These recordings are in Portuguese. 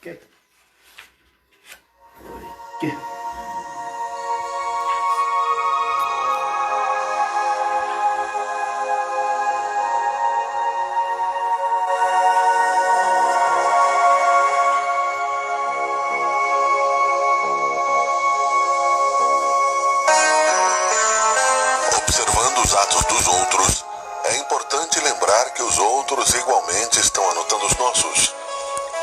Que? Observando os atos dos outros, é importante lembrar que os outros igualmente estão anotando os nossos.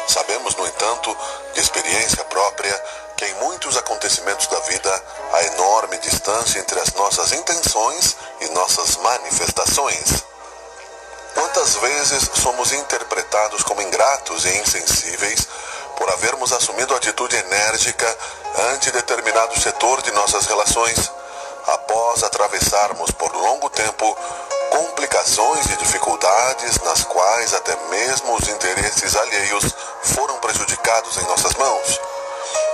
Sabemos, no entanto, de experiência própria, que em muitos acontecimentos da vida há enorme distância entre as nossas intenções e nossas manifestações. Quantas vezes somos interpretados como ingratos e insensíveis por havermos assumido atitude enérgica ante determinado setor de nossas relações, após atravessarmos por longo tempo complicações e dificuldades nas quais até mesmo os interesses alheios foram prejudicados em nossas mãos?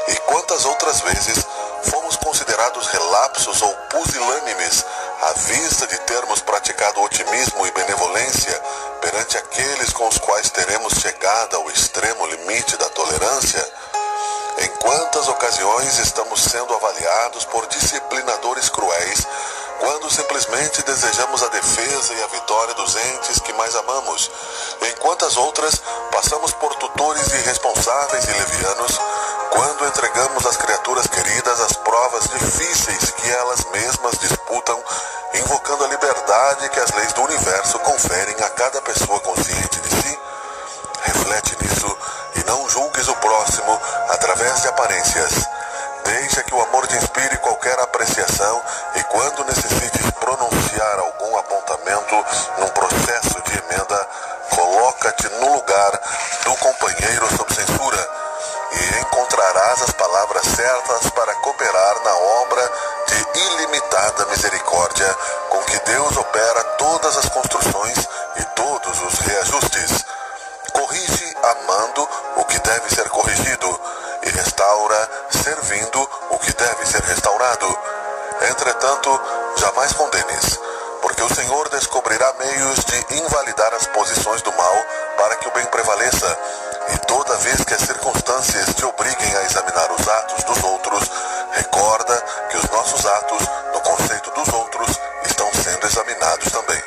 E quantas outras vezes fomos considerados relapsos ou pusilânimes à vista de termos praticado otimismo e benevolência perante aqueles com os quais teremos chegado ao extremo limite da tolerância? Em quantas ocasiões estamos sendo avaliados por disciplinadores cruéis, quando simplesmente desejamos a defesa e a vitória dos entes que mais amamos? Em quantas outras passamos por tutores irresponsáveis e levianos, quando entregamos às criaturas queridas as provas difíceis que elas mesmas disputam, invocando a liberdade que as leis do universo conferem a cada pessoa consciente de si? Reflete nisso e não julgues o próximo através de aparências. Deixa que o amor te inspire qualquer apreciação e, quando necessites pronunciar algum apontamento num processo de emenda, coloca-te no lugar do companheiro sob censura e encontrarás as palavras certas para cooperar na obra de ilimitada misericórdia com que Deus opera todas as construções e todos os reajustes. Corrige amando o que deve ser corrigido e restaura servindo o que deve ser restaurado. Entretanto, jamais condenes, porque o Senhor descobrirá meios de invalidar as posições do mal para que o bem prevaleça. E toda vez que as circunstâncias te obriguem a examinar os atos dos outros, recorda que os nossos atos, no conceito dos outros, estão sendo examinados também.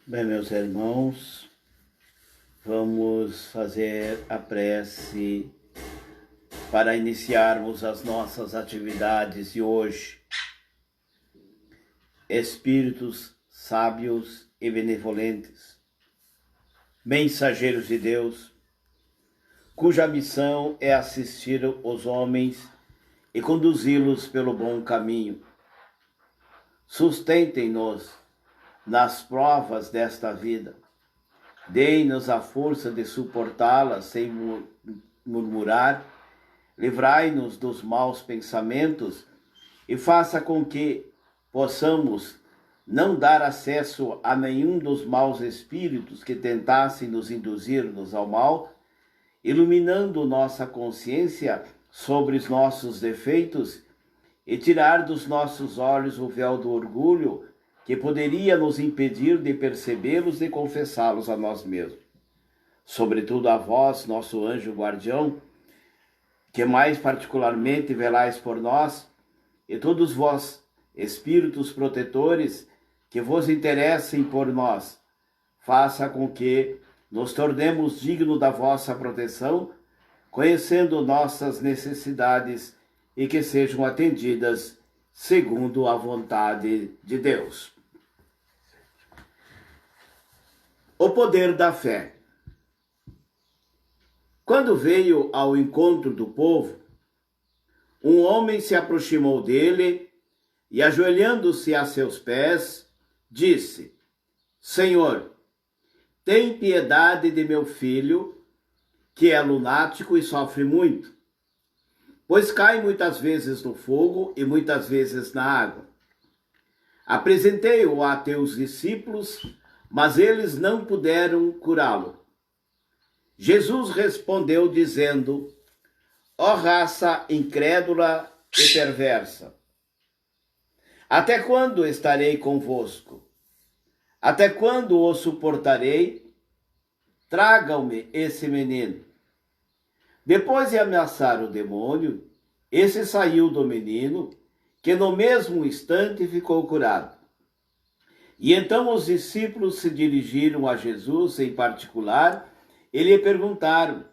Bem, meus irmãos, vamos fazer a prece para iniciarmos as nossas atividades de hoje. Espíritos sábios e benevolentes, mensageiros de Deus, cuja missão é assistir os homens e conduzi-los pelo bom caminho. Sustentem-nos nas provas desta vida. Dei-nos a força de suportá-las sem murmurar. Livrai-nos dos maus pensamentos e faça com que possamos não dar acesso a nenhum dos maus espíritos que tentassem nos induzir-nos ao mal, iluminando nossa consciência sobre os nossos defeitos e tirar dos nossos olhos o véu do orgulho que poderia nos impedir de percebê-los e confessá-los a nós mesmos. Sobretudo a vós, nosso anjo guardião, que mais particularmente velais por nós, e todos vós, espíritos protetores, que vos interessem por nós, faça com que nos tornemos dignos da vossa proteção, conhecendo nossas necessidades e que sejam atendidas segundo a vontade de Deus. O poder da fé. Quando veio ao encontro do povo, um homem se aproximou dele e, ajoelhando-se a seus pés, disse: Senhor, tem piedade de meu filho, que é lunático e sofre muito. pois cai muitas vezes no fogo e muitas vezes na água. Apresentei-o a teus discípulos, mas eles não puderam curá-lo. Jesus respondeu dizendo: ó raça incrédula e perversa, até quando estarei convosco? Até quando o suportarei? Tragam-me esse menino. Depois de ameaçar o demônio, esse saiu do menino, que no mesmo instante ficou curado. E então os discípulos se dirigiram a Jesus em particular e lhe perguntaram: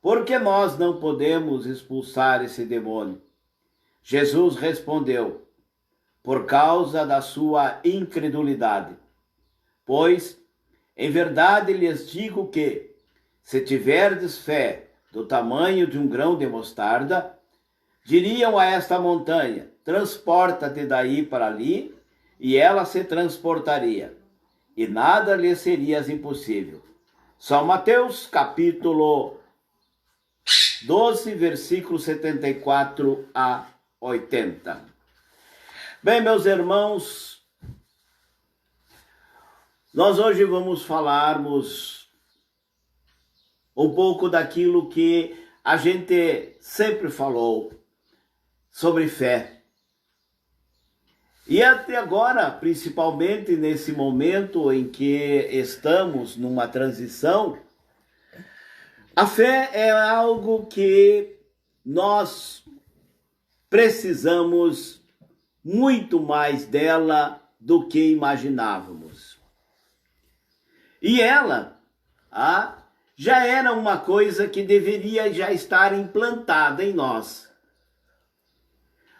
por que nós não podemos expulsar esse demônio? Jesus respondeu: por causa da sua incredulidade. Pois, em verdade lhes digo que, se tiverdes fé do tamanho de um grão de mostarda, diriam a esta montanha: transporta-te daí para ali, e ela se transportaria, e nada lhe seria impossível. São Mateus, capítulo 12, versículos 74 a 80. Bem, meus irmãos, nós hoje vamos falarmos um pouco daquilo que a gente sempre falou sobre fé. E até agora, principalmente nesse momento em que estamos numa transição, a fé é algo que nós precisamos muito mais dela do que imaginávamos. E ela já era uma coisa que deveria já estar implantada em nós.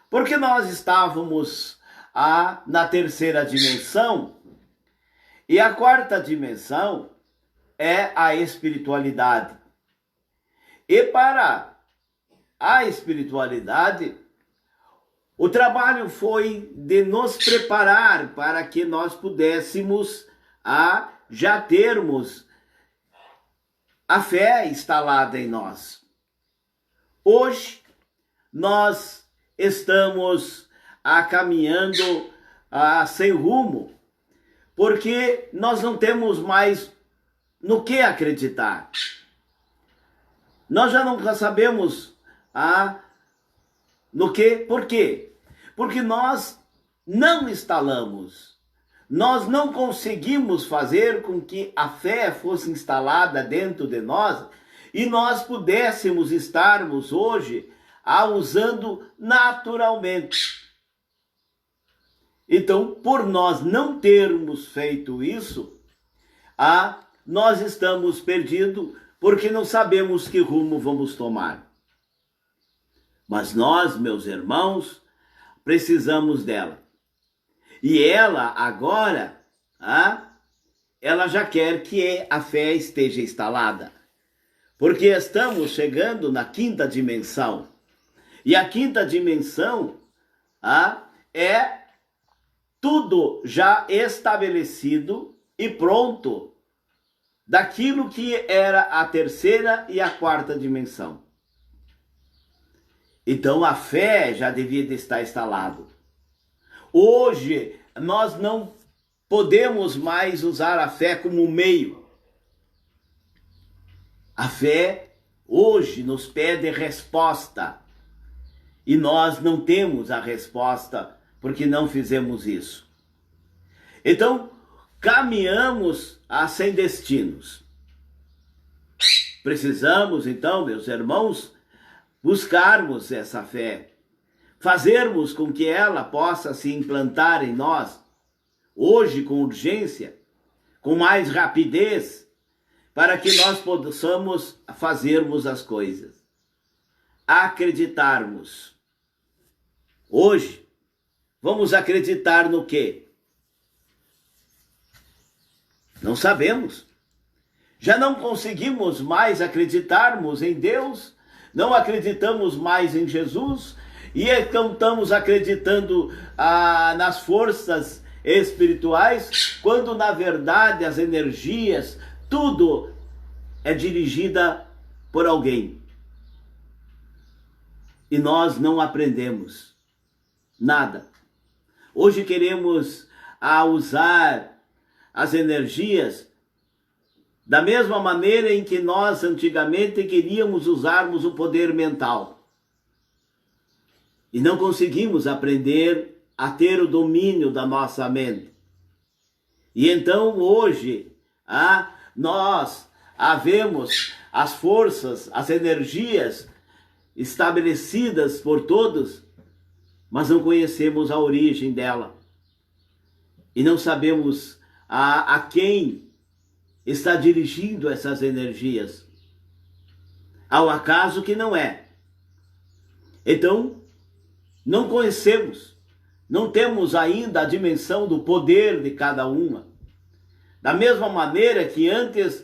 Porque nós estávamos na terceira dimensão, e a quarta dimensão é a espiritualidade. E para a espiritualidade, o trabalho foi de nos preparar para que nós pudéssemos já termos a fé instalada em nós. Hoje, nós estamos caminhando sem rumo, porque nós não temos mais no que acreditar. Nós já não sabemos no que. Por quê? Porque nós não instalamos, nós não conseguimos fazer com que a fé fosse instalada dentro de nós e nós pudéssemos estarmos hoje usando naturalmente. Então, por nós não termos feito isso, nós estamos perdidos porque não sabemos que rumo vamos tomar. Mas nós, meus irmãos, precisamos dela. E ela agora, ela já quer que a fé esteja instalada. Porque estamos chegando na quinta dimensão. E a quinta dimensão é tudo já estabelecido e pronto daquilo que era a terceira e a quarta dimensão. Então a fé já devia de estar instalada. Hoje nós não podemos mais usar a fé como meio. A fé hoje nos pede resposta. E nós não temos a resposta porque não fizemos isso. Então, caminhamos sem destinos. Precisamos, então, meus irmãos, buscarmos essa fé, fazermos com que ela possa se implantar em nós, hoje com urgência, com mais rapidez, para que nós possamos fazermos as coisas. Acreditarmos. Hoje, vamos acreditar no quê? Não sabemos. Já não conseguimos mais acreditarmos em Deus, não acreditamos mais em Jesus, e então estamos acreditando nas forças espirituais, quando na verdade as energias, tudo é dirigida por alguém. e nós não aprendemos nada. Hoje queremos usar as energias da mesma maneira em que nós antigamente queríamos usarmos o poder mental. E não conseguimos aprender a ter o domínio da nossa mente. E então hoje nós vemos as forças, as energias estabelecidas por todos, mas não conhecemos a origem dela. E não sabemos a quem está dirigindo essas energias. Ao acaso que não é. Então, não conhecemos, não temos ainda a dimensão do poder de cada uma. Da mesma maneira que antes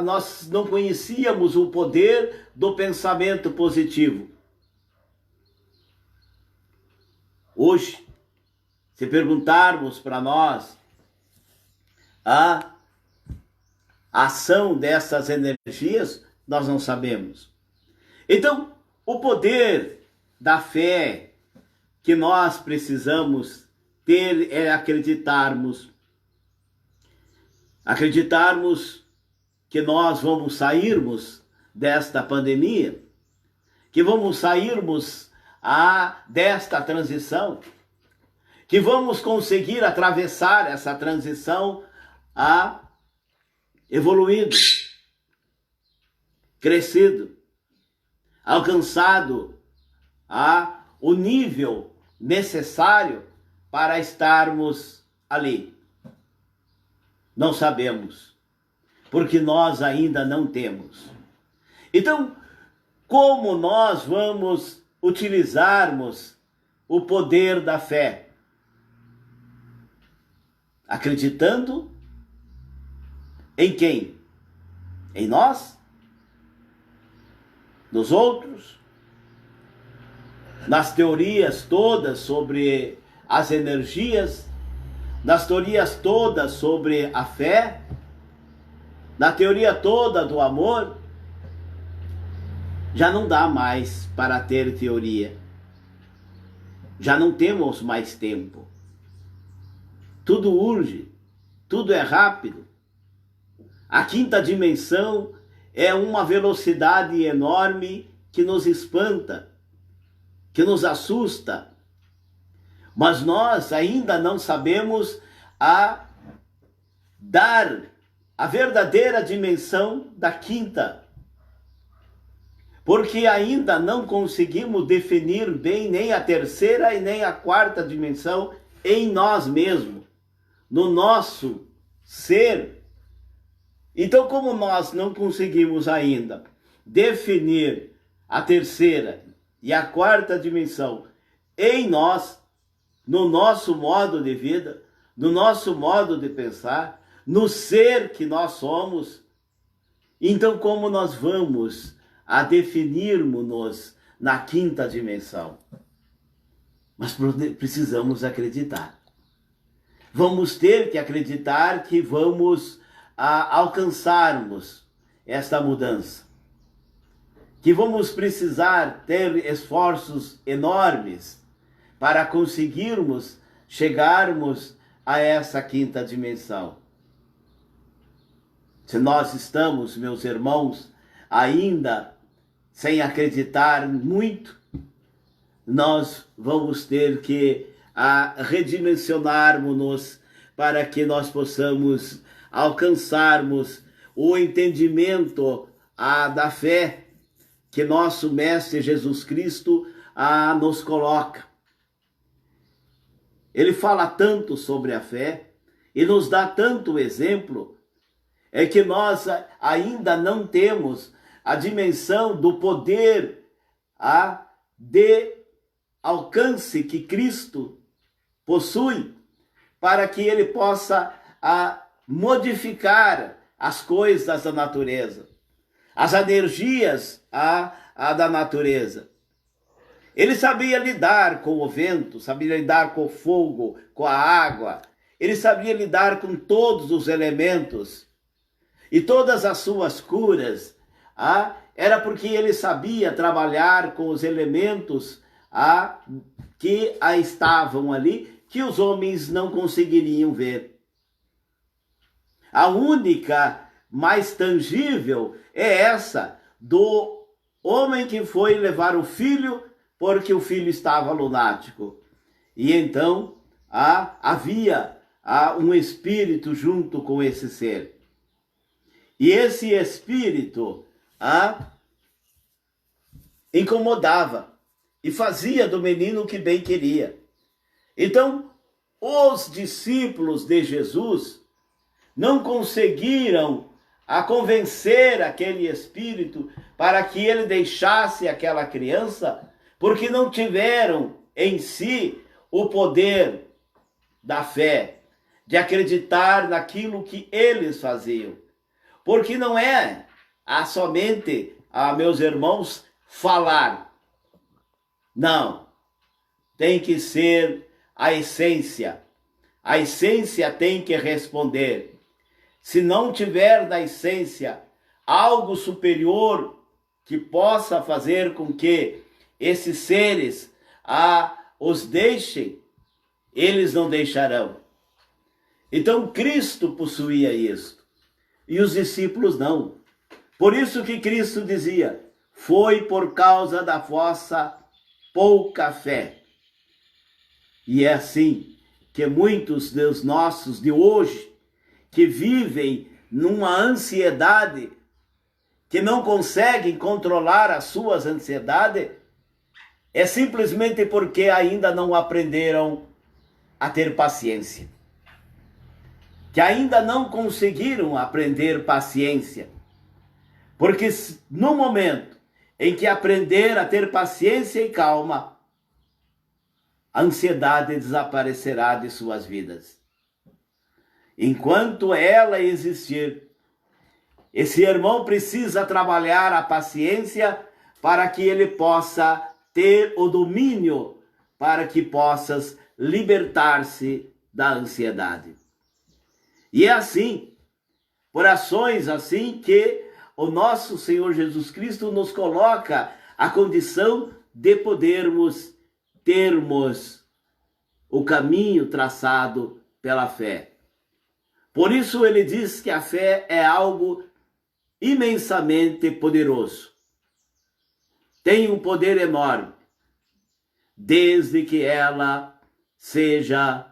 nós não conhecíamos o poder do pensamento positivo. Hoje, se perguntarmos para nós a ação dessas energias, nós não sabemos. Então, o poder da fé que nós precisamos ter é acreditarmos que nós vamos sairmos desta pandemia, que vamos sairmos desta transição, que vamos conseguir atravessar essa transição evoluído, crescido, alcançado o nível necessário para estarmos ali. Não sabemos, porque nós ainda não temos. Então, como nós vamos utilizarmos o poder da fé? Acreditando em quem? Em nós? Nos outros? Nas teorias todas sobre as energias? Nas teorias todas sobre a fé? Na teoria toda do amor? Já não dá mais para ter teoria. Já não temos mais tempo. Tudo urge, tudo é rápido. A quinta dimensão é uma velocidade enorme que nos espanta, que nos assusta. Mas nós ainda não sabemos dar a verdadeira dimensão da quinta. Porque ainda não conseguimos definir bem nem a terceira e nem a quarta dimensão em nós mesmos, no nosso ser. Então, como nós não conseguimos ainda definir a terceira e a quarta dimensão em nós, no nosso modo de vida, no nosso modo de pensar, no ser que nós somos, então como nós vamos definirmos-nos na quinta dimensão? Mas precisamos acreditar. Vamos ter que acreditar que vamos alcançarmos esta mudança. Que vamos precisar ter esforços enormes para conseguirmos chegarmos a essa quinta dimensão. Se nós estamos, meus irmãos, ainda sem acreditar muito, nós vamos ter que redimensionarmos-nos para que nós possamos alcançarmos o entendimento da fé que nosso Mestre Jesus Cristo nos coloca. Ele fala tanto sobre a fé e nos dá tanto exemplo, é que nós ainda não temos a dimensão do poder de alcance que Cristo possui para que ele possa modificar as coisas da natureza, as energias da natureza. Ele sabia lidar com o vento, sabia lidar com o fogo, com a água. Ele sabia lidar com todos os elementos. E todas as suas curas era porque ele sabia trabalhar com os elementos que estavam ali, que os homens não conseguiriam ver. A única mais tangível é essa, do homem que foi levar o filho porque o filho estava lunático. E então havia um espírito junto com esse ser. E esse espírito incomodava e fazia do menino o que bem queria. Então, os discípulos de Jesus não conseguiram convencer aquele espírito para que ele deixasse aquela criança, porque não tiveram em si o poder da fé, de acreditar naquilo que eles faziam. Porque não é somente, meus irmãos, falar. Não. Tem que ser a essência. A essência tem que responder. Se não tiver na essência algo superior que possa fazer com que esses seres os deixem, eles não deixarão. Então Cristo possuía isso. E os discípulos não. Por isso que Cristo dizia: foi por causa da vossa pouca fé. E é assim que muitos dos nossos de hoje, que vivem numa ansiedade, que não conseguem controlar as suas ansiedades, é simplesmente porque ainda não aprenderam a ter paciência. Que ainda não conseguiram aprender paciência. Porque no momento em que aprender a ter paciência e calma, a ansiedade desaparecerá de suas vidas. Enquanto ela existir, esse irmão precisa trabalhar a paciência para que ele possa ter o domínio, para que possas libertar-se da ansiedade. E é assim, por ações assim, que o nosso Senhor Jesus Cristo nos coloca a condição de podermos termos o caminho traçado pela fé. Por isso ele diz que a fé é algo imensamente poderoso. Tem um poder enorme, desde que ela seja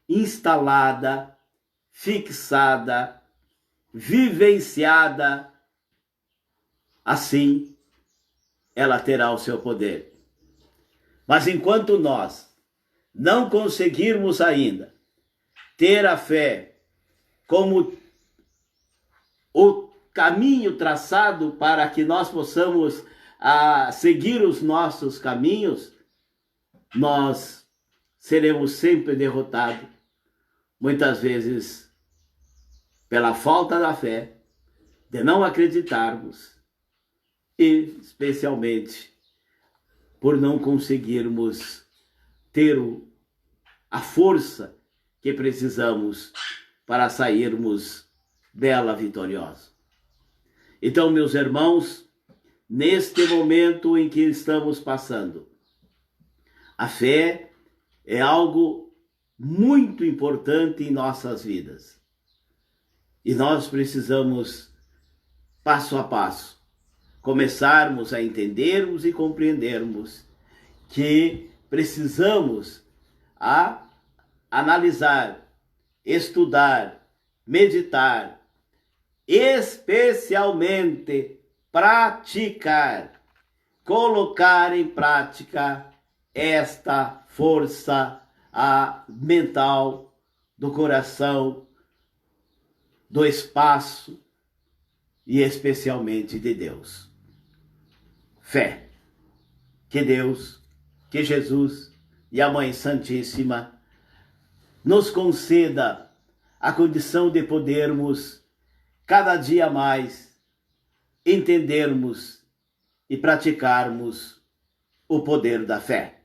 instalada, fixada, vivenciada, assim ela terá o seu poder. Mas enquanto nós não conseguirmos ainda ter a fé como o caminho traçado para que nós possamos seguir os nossos caminhos, nós seremos sempre derrotados, muitas vezes pela falta da fé, de não acreditarmos e especialmente por não conseguirmos ter a força que precisamos para sairmos dela vitoriosos. Então, meus irmãos, neste momento em que estamos passando, a fé é algo muito importante em nossas vidas. E nós precisamos, passo a passo, começarmos a entendermos e compreendermos que precisamos analisar, estudar, meditar, especialmente praticar, colocar em prática esta força mental do coração, do espaço e especialmente de Deus. Fé. Que Deus, que Jesus e a Mãe Santíssima nos conceda a condição de podermos cada dia mais entendermos e praticarmos o poder da fé.